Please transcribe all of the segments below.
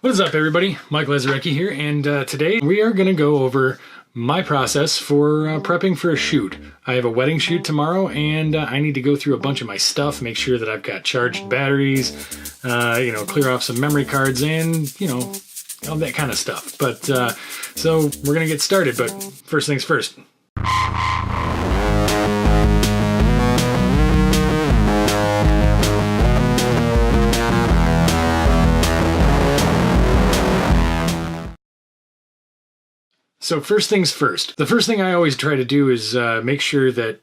What is up, everybody? Mike Lazarecki here, and today we are going to go over my process for prepping for a shoot. I have a wedding shoot tomorrow, and I need to go through a bunch of my stuff, make sure that I've got charged batteries, clear off some memory cards, and, all that kind of stuff. But, so we're going to get started, but first things first. So first things first. The first thing I always try to do is make sure that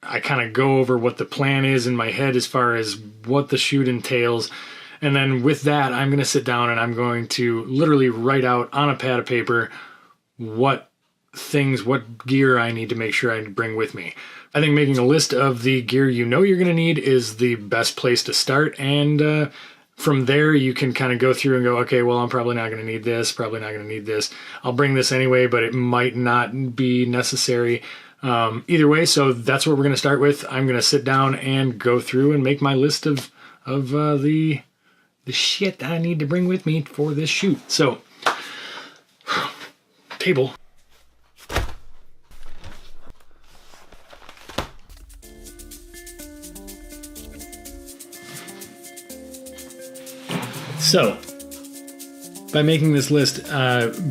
I kind of go over what the plan is in my head as far as what the shoot entails. And then with that, I'm going to sit down and I'm going to literally write out on a pad of paper what gear I need to make sure I bring with me. I think making a list of the gear you're going to need is the best place to start. And from there, you can kind of go through and go, okay, well, I'm probably not going to need this, probably not going to need this. I'll bring this anyway, but it might not be necessary. Either way, so that's what we're going to start with. I'm going to sit down and go through and make my list of the shit that I need to bring with me for this shoot. So, table. So, by making this list,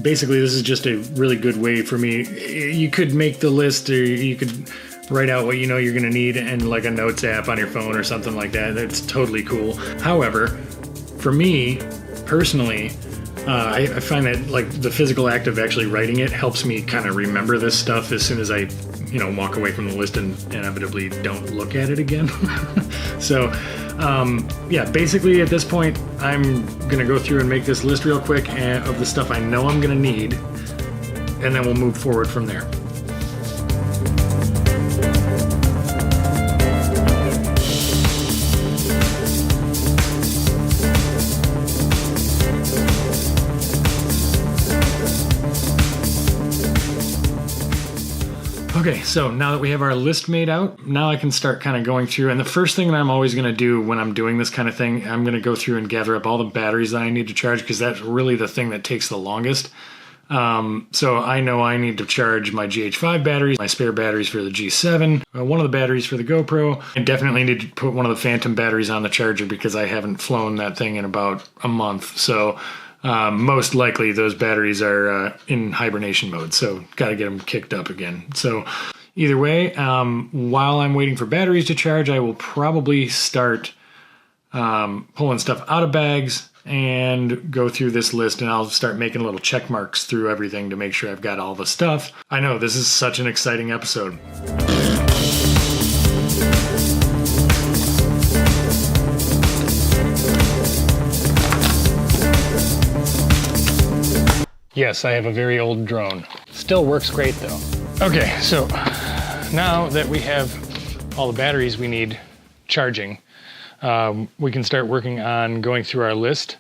basically this is just a really good way for me. You could make the list, or you could write out what you're going to need in like a notes app on your phone or something like that. That's totally cool. However, for me personally, I find that like the physical act of actually writing it helps me kind of remember this stuff as soon as I walk away from the list and inevitably don't look at it again. So yeah, basically at this point, I'm going to go through and make this list real quick of the stuff I know I'm going to need, and then we'll move forward from there. Okay, so now that we have our list made out, now I can start kind of going through. And the first thing that I'm always going to do when I'm doing this kind of thing, I'm going to go through and gather up all the batteries that I need to charge, because that's really the thing that takes the longest. So I know I need to charge my GH5 batteries, my spare batteries for the G7, one of the batteries for the GoPro. I definitely need to put one of the Phantom batteries on the charger because I haven't flown that thing in about a month. So most likely those batteries are in hibernation mode, so got to get them kicked up again. So either way, while I'm waiting for batteries to charge, I will probably start pulling stuff out of bags and go through this list, and I'll start making little check marks through everything to make sure I've got all the stuff. I know, this is such an exciting episode. Yes, I have a very old drone. Still works great though. Okay, so now that we have all the batteries we need charging, we can start working on going through our list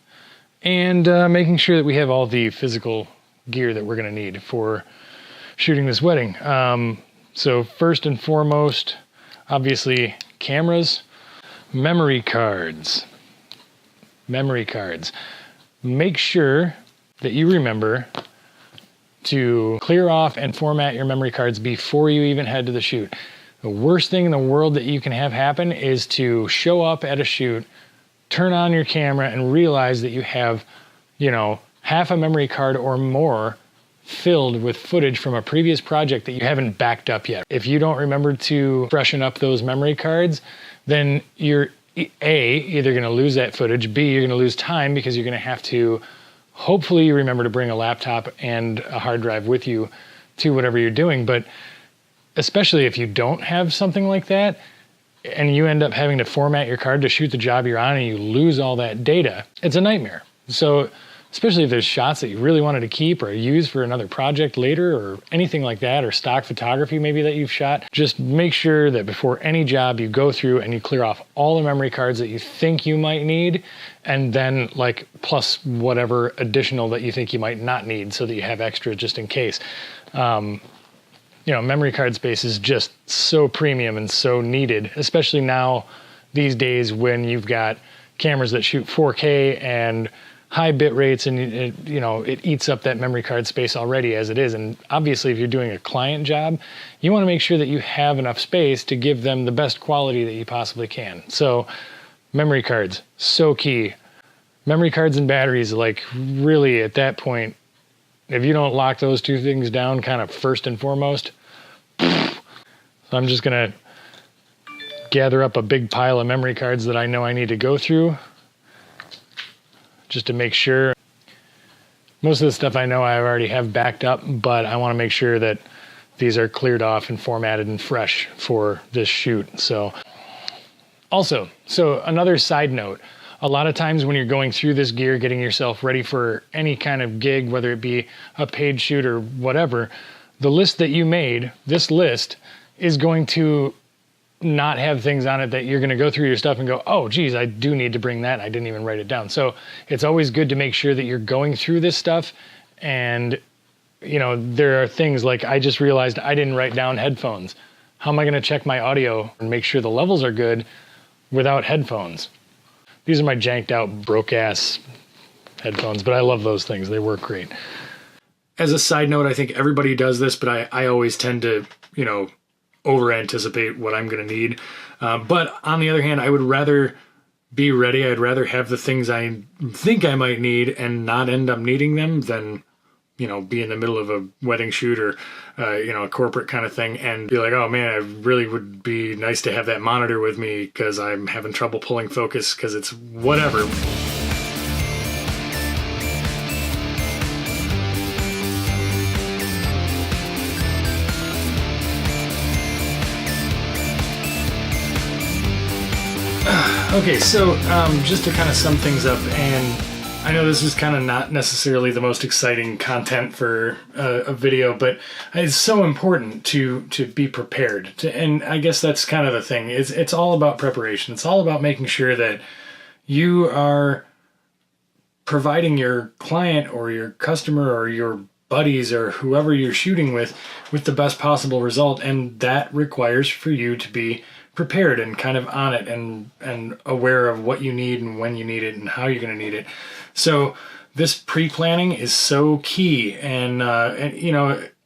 and making sure that we have all the physical gear that we're gonna need for shooting this wedding. So first and foremost, obviously cameras, memory cards. Make sure that you remember to clear off and format your memory cards before you even head to the shoot. The worst thing in the world that you can have happen is to show up at a shoot, turn on your camera, and realize that you have, half a memory card or more filled with footage from a previous project that you haven't backed up yet. If you don't remember to freshen up those memory cards, then you're either going to lose that footage, B, you're going to lose time because you're going to have to hopefully you remember to bring a laptop and a hard drive with you to whatever you're doing. But especially if you don't have something like that and you end up having to format your card to shoot the job you're on and you lose all that data, it's a nightmare. So especially if there's shots that you really wanted to keep or use for another project later or anything like that, or stock photography maybe that you've shot, just make sure that before any job you go through and you clear off all the memory cards that you think you might need, and then like plus whatever additional that you think you might not need so that you have extra just in case. Memory card space is just so premium and so needed, especially now these days when you've got cameras that shoot 4K and high bit rates, and it eats up that memory card space already as it is. And obviously, if you're doing a client job, you want to make sure that you have enough space to give them the best quality that you possibly can. So memory cards, so key. Memory cards and batteries, like really at that point, if you don't lock those two things down kind of first and foremost, so I'm just gonna gather up a big pile of memory cards that I know I need to go through just to make sure. Most of the stuff I know I already have backed up, but I want to make sure that these are cleared off and formatted and fresh for this shoot. So another side note, a lot of times when you're going through this gear, getting yourself ready for any kind of gig, whether it be a paid shoot or whatever, the list that you made, this list is going to not have things on it that you're going to go through your stuff and go, oh geez, I do need to bring that. I didn't even write it down. So it's always good to make sure that you're going through this stuff. And there are things like, I just realized I didn't write down headphones. How am I going to check my audio and make sure the levels are good without headphones? These are my janked out, broke ass headphones, but I love those things. They work great. As a side note, I think everybody does this, but I always tend to, over anticipate what I'm going to need. But on the other hand, I would rather be ready. I'd rather have the things I think I might need and not end up needing them than, be in the middle of a wedding shoot or, a corporate kind of thing and be like, oh man, I really would be nice to have that monitor with me because I'm having trouble pulling focus because it's whatever. Okay, so just to kind of sum things up, and I know this is kind of not necessarily the most exciting content for a video, but it's so important to be prepared. And I guess that's kind of the thing. It's all about preparation. It's all about making sure that you are providing your client or your customer or your buddies or whoever you're shooting with the best possible result. And that requires for you to be prepared and kind of on it and aware of what you need and when you need it and how you're going to need it. So this pre-planning is so key. And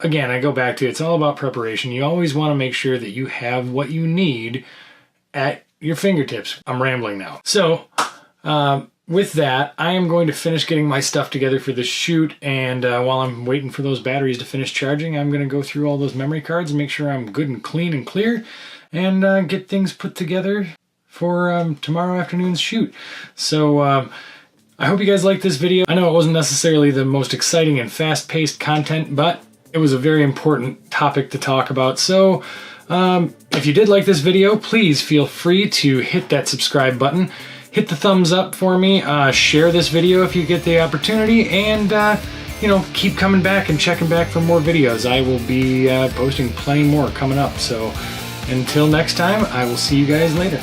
again, I go back to, it's all about preparation. You always want to make sure that you have what you need at your fingertips. I'm rambling now. So with that, I am going to finish getting my stuff together for this shoot. And while I'm waiting for those batteries to finish charging, I'm going to go through all those memory cards and make sure I'm good and clean and clear and get things put together for tomorrow afternoon's shoot. So I hope you guys liked this video. I know it wasn't necessarily the most exciting and fast-paced content, but it was a very important topic to talk about. So if you did like this video, please feel free to hit that subscribe button. Hit the thumbs up for me. Share this video if you get the opportunity. And, keep coming back and checking back for more videos. I will be posting plenty more coming up. So until next time, I will see you guys later.